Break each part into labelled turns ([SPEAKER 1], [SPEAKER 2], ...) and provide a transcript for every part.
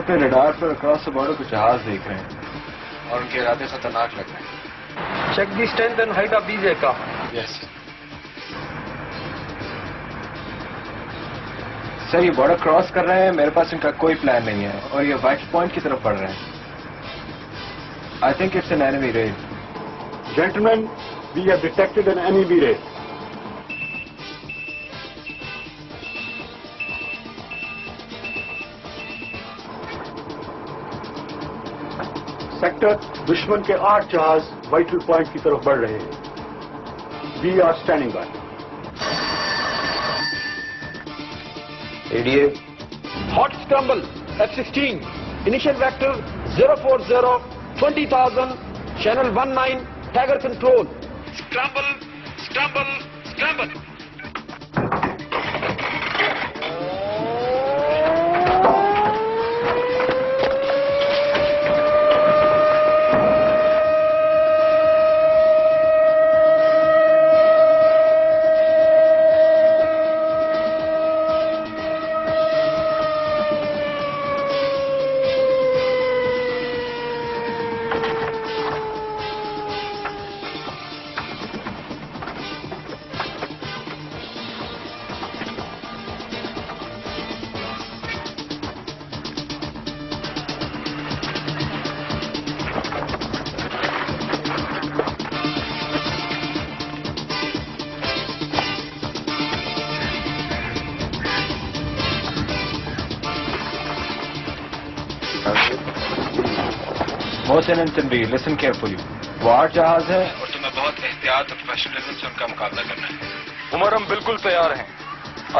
[SPEAKER 1] अपने रडार पर across the border कुछ जहाज देख रहे हैं और उनके इरादे खतरनाक लग रहे हैं।
[SPEAKER 2] Check the strength and height of these aircraft.
[SPEAKER 1] Yes. Sir ये बॉर्डर क्रॉस कर रहे हैं, मेरे पास इनका कोई प्लान नहीं है और ये वाइट पॉइंट की तरफ बढ़ रहे हैं। I think it's an enemy raid.
[SPEAKER 3] Gentlemen, we have detected an enemy raid. Sector दुश्मन के 8 जहाज वाइटल पॉइंट की तरफ बढ़ रहे हैं। We are standing by.
[SPEAKER 1] ADA.
[SPEAKER 2] Hot scramble F-16. Initial vector 040 20,000. Channel 19. Tiger control. Scramble, scramble, scramble.
[SPEAKER 1] Mohsen and Tanveer, listen carefully. वो 8 जहाज है और तुम्हें बहुत एहतियात और प्रोफेशनलिज्म से उनका मुकाबला करना है।
[SPEAKER 4] उमर, हम बिल्कुल तैयार हैं।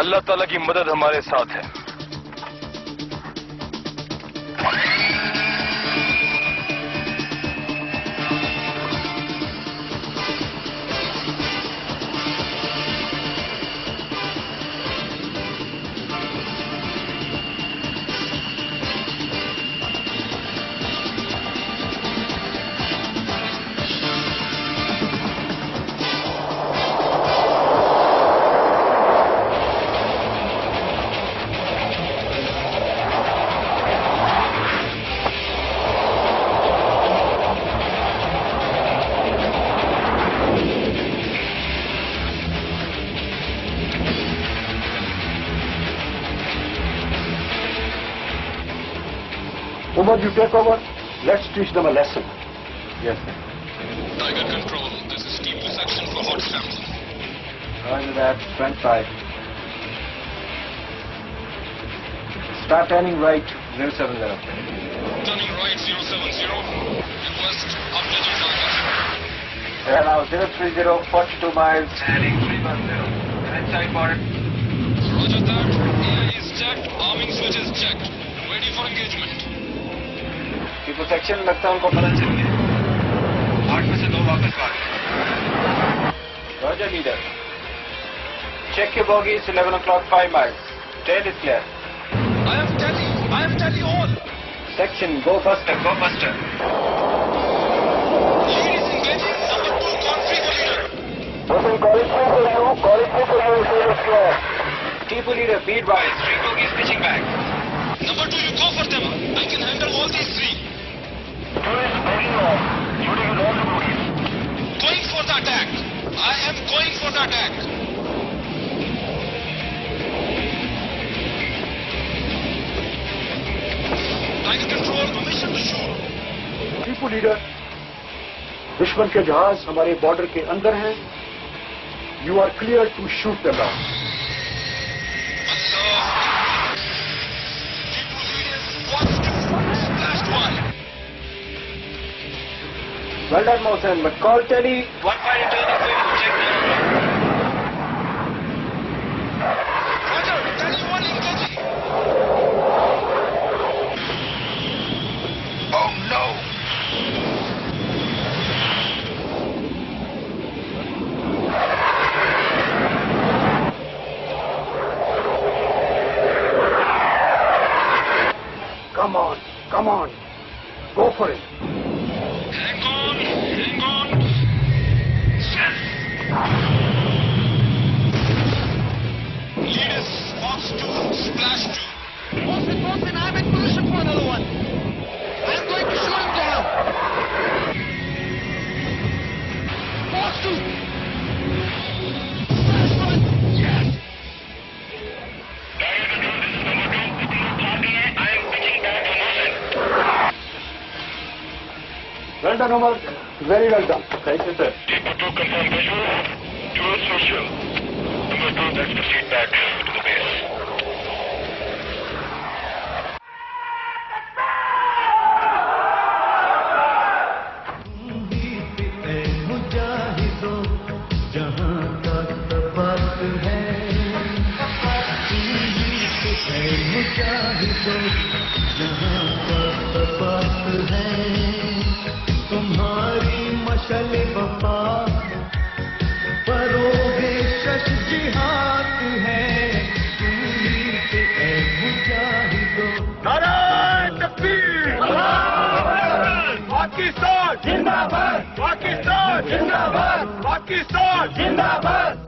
[SPEAKER 4] अल्लाह ताला की मदद हमारे साथ है।
[SPEAKER 3] Umar, you take over. Let's teach them a lesson.
[SPEAKER 1] Yes, sir.
[SPEAKER 5] Tiger control. This is team to section for hot scramble.
[SPEAKER 1] Roger that. Front 5. Start turning right 070.
[SPEAKER 5] Turning right 070. Request updated target.
[SPEAKER 1] Yeah, now 030, 42 miles. Heading 310. Inside border.
[SPEAKER 5] Roger that. AI is checked. Arming switch is checked. Ready for engagement.
[SPEAKER 1] People section लगता है उनको पता चल गया। 8 में से 2 वापस भाग गए। Roger, leader. Check your bogies. 11 o'clock, 5 miles. Tail is clear.
[SPEAKER 5] I am telling all.
[SPEAKER 1] Section, go faster, go faster.
[SPEAKER 5] Lead is engaging. Number 2, conflict leader.
[SPEAKER 3] Listen, calling for you. Calling for you. Tail is clear.
[SPEAKER 1] People leader, beat wise. 3 bogies pitching back.
[SPEAKER 5] Number 2, you go for them. I can handle all these 3. Going for the attack. I am going for the attack. Tiger control, permission to shoot.
[SPEAKER 3] People leader, दुश्मन के जहाज हमारे border के अंदर हैं. You are clear to shoot them down.
[SPEAKER 1] Well done, Mohsen. But call Teddy. 1 final turning for you to check the
[SPEAKER 5] Roger, Teddy 1 engaging.
[SPEAKER 1] Oh no!
[SPEAKER 3] Come on, come on. Go for it.
[SPEAKER 5] Hang on, hang on. Lead is Fox 2, Splash 2.
[SPEAKER 6] Mohsen, I'm at position for another one. I'm going to shoot him down. Force to. Last one. Yes.
[SPEAKER 3] Well done, Omar. Very well done.
[SPEAKER 2] Thank you, sir.
[SPEAKER 4] Depot 2 confirm visual. 2 social. Number 2, let's proceed back to the base.
[SPEAKER 7] तुम्हारी मशल वफा परोगे शश जिहाद है तुम्हीं से ऐ मुजाहिदो
[SPEAKER 2] नाराए तकबीर! पाकिस्तान जिंदाबाद! पाकिस्तान जिंदाबाद! पाकिस्तान जिंदाबाद!